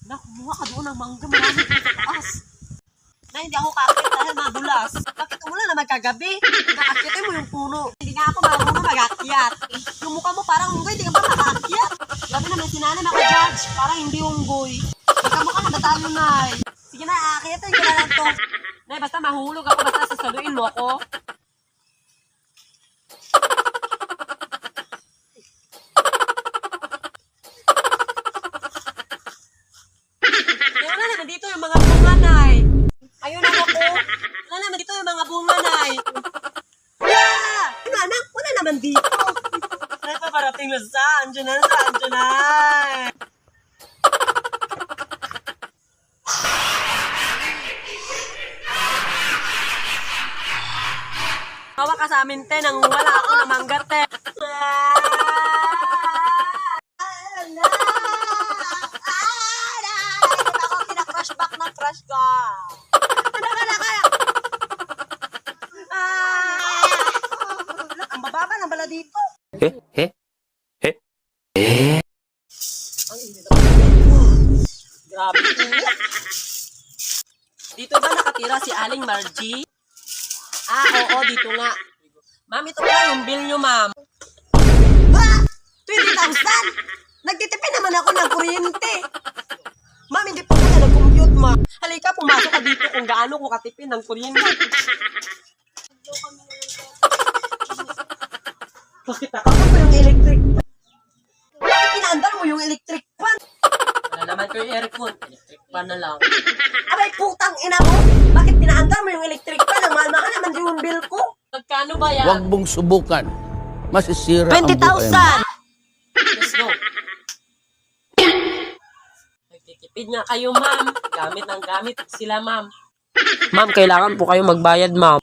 Kumuha ka doon ng mangga, marami ko sa taas. Na hindi ako kakit dahil madulas. Bakit umulan naman kagabi? Naakitin mo yung puno. Hindi nga ako marunong mag-akyat. Yung mukha mo parang unggoy, hindi ka ba mag-akyat? Gabi naman sinanay maka-judge, parang hindi unggoy. Magkamukha na batalo, Nay. Sige na, aakitin ko na lang to. Nay, basta mahulog ako, basta sasaluin mo ako. Wala naman dito yung mga bunga, Nay. Ayun na ako. Wala naman dito yung mga bunga, Nay. Wala! Anak, wala naman dito. Ay, paparating na saan? Diyan na, saan? Diyan na. Kawa ka sa amin, te, nang wala ako na mangga, te. Back na crush ka. Ang bababa ng bala dito. Ang init ako. Grabe. Dito ba nakatira si Aling Margie? Oo, dito nga. Ma'am, ito ba yung bill nyo, ma'am? 20,000! Nagtitipid naman ako ng kuryente. Ma'am, hindi pa kaya nag-compute, ma'am. Halika, pumasok ka dito kung gaano ko katipid ng kuryente. Bakit nakakot mo yung electric pan? Bakit pinaandar mo yung electric pan? Wala naman ko yung aircon. Electric pan na lang. Abay, putang ina mo! Bakit pinaandar mo yung electric pan? Ang mahal-mahal naman yung bill ko. Magkano ba yan? Huwag mong subukan. Masisira ang 20,000! buhay mo. Let's go. Nagtitipid nga kayo, ma'am. Gamit ng gamit sila, ma'am. Ma'am, kailangan po kayo magbayad, ma'am.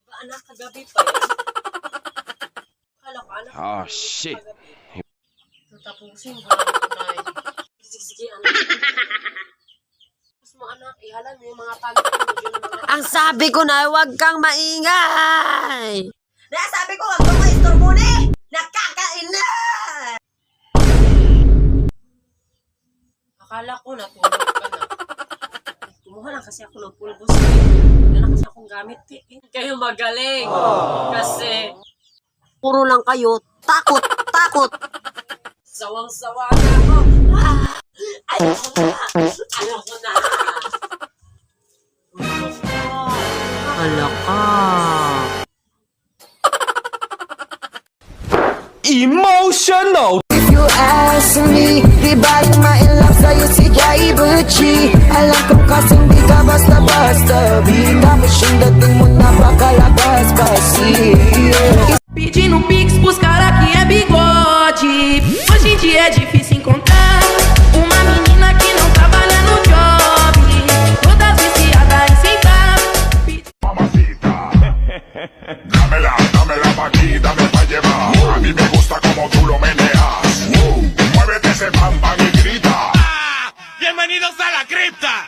Ba, anak, kagabi pa yan? Akala ko, anak. Oh, shit. Tapusin ko lang ito, Nay. Sige, anak. Tapos mo, anak, ihalan mo yung mga palit mo. Ang sabi ko na, huwag kang maingay! Sabi ko, huwag kang maistorbo na eh! Nakakain na! Akala ko natulog ka na. Kumuha lang kasi ako ng pulbos. Wala na kasi akong gamit eh. Kayo magaling. Kasi puro lang kayo takot, takot. Sawang-sawa na ako. Ayoko na. Ayoko na. Hala ka. Emotional. If you ask me, di ba yung ma-inlove sa'yo si Jai Butchie? Alam ko kasing di ka basta-basta. Bigla mo siyang dating mo napakalabas-basi. Pedindo pix pros cara que é bigode. Hoje em dia é difícil encontrar uma menina que não trabalha no job, toda viciada em sentar. Mamacita, dámela pa' aquí, dame pa' llevar. A mí me gusta como tú lo meneas. Muévete ese bam bam y grita. Bienvenidos a la cripta.